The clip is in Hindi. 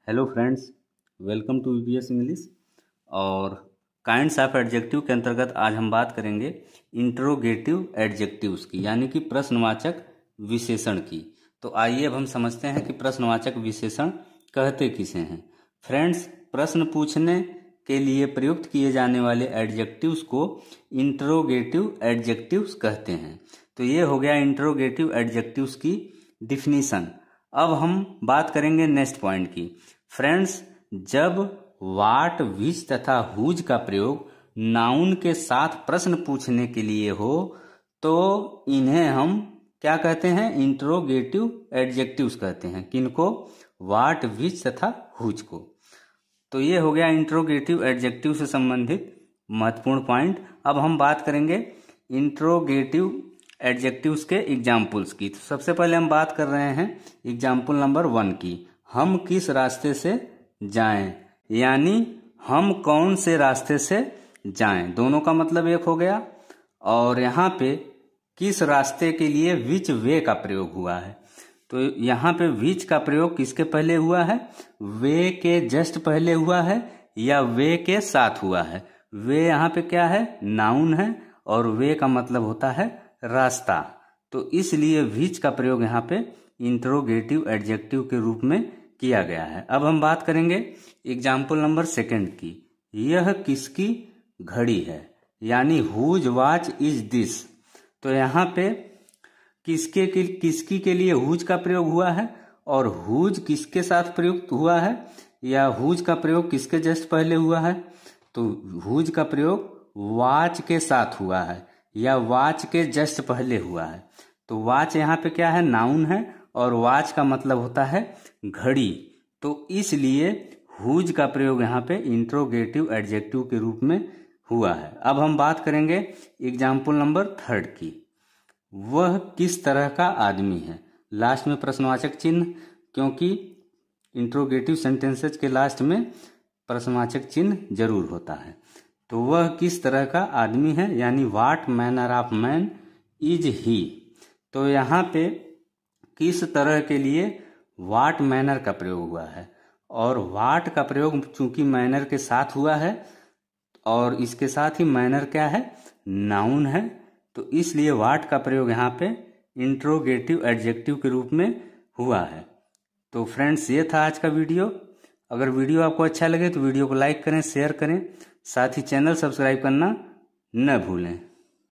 Hello friends, welcome to EVS English. और काइंड्स ऑफ एडजेक्टिव के अंतर्गत आज हम बात करेंगे इंट्रोगेटिव एडजेक्टिव्स की, यानी कि प्रश्नवाचक विशेषण की। तो आइए अब हम समझते हैं कि प्रश्नवाचक विशेषण कहते किसे हैं। फ्रेंड्स, प्रश्न पूछने के लिए प्रयुक्त किए जाने वाले एडजेक्टिव्स को इंट्रोगेटिव एडजेक्टिव्स कहते हैं। तो ये हो गया इंट्रोगेटिव एडजेक्टिव्स की डिफिनीशन। अब हम बात करेंगे नेक्स्ट पॉइंट की। फ्रेंड्स, जब वाट, विच तथा हुज का प्रयोग नाउन के साथ प्रश्न पूछने के लिए हो तो इन्हें हम क्या कहते हैं? इंट्रोगेटिव एडजेक्टिव्स कहते हैं। किनको? वाट, विच तथा हुज को। तो ये हो गया इंट्रोगेटिव एडजेक्टिव से संबंधित महत्वपूर्ण पॉइंट। अब हम बात करेंगे इंट्रोगेटिव एडजेक्टिव्स के एग्जाम्पल्स की। तो सबसे पहले हम बात कर रहे हैं एग्जाम्पल नंबर 1 की। हम किस रास्ते से जाएं, यानी हम कौन से रास्ते से जाएं, दोनों का मतलब एक हो गया। और यहाँ पे किस रास्ते के लिए विच वे का प्रयोग हुआ है। तो यहाँ पे विच का प्रयोग किसके पहले हुआ है? वे के जस्ट पहले हुआ है या वे के साथ हुआ है? वे यहाँ पे क्या है? नाउन है और वे का मतलब होता है रास्ता। तो इसलिए विच का प्रयोग यहाँ पे इंट्रोगेटिव एडजेक्टिव के रूप में किया गया है। अब हम बात करेंगे एग्जाम्पल नंबर 2 की। यह किसकी घड़ी है, यानी हुज वॉच इज दिस। तो यहाँ पे किसकी के लिए हुज का प्रयोग हुआ है और हुज किसके साथ प्रयुक्त हुआ है, या हुज का प्रयोग किसके जस्ट पहले हुआ है? तो हुज का प्रयोग वॉच के साथ हुआ है या वॉच के जस्ट पहले हुआ है। तो वॉच यहाँ पे क्या है? नाउन है और वॉच का मतलब होता है घड़ी। तो इसलिए हुज का प्रयोग यहाँ पे इंट्रोगेटिव एडजेक्टिव के रूप में हुआ है। अब हम बात करेंगे एग्जाम्पल नंबर 3 की। वह किस तरह का आदमी है। लास्ट में प्रश्नवाचक चिन्ह, क्योंकि इंट्रोगेटिव सेंटेंसेस के लास्ट में प्रश्नवाचक चिन्ह जरूर होता है। तो वह किस तरह का आदमी है, यानी what manner of man is he. तो यहाँ पे किस तरह के लिए व्हाट मैनर का प्रयोग हुआ है, और व्हाट का प्रयोग चूंकि मैनर के साथ हुआ है और इसके साथ ही मैनर क्या है? नाउन है। तो इसलिए व्हाट का प्रयोग यहाँ पे इंट्रोगेटिव एडजेक्टिव के रूप में हुआ है। तो फ्रेंड्स, ये था आज का वीडियो। अगर वीडियो आपको अच्छा लगे तो वीडियो को लाइक करें, शेयर करें, साथ ही चैनल सब्सक्राइब करना न भूलें।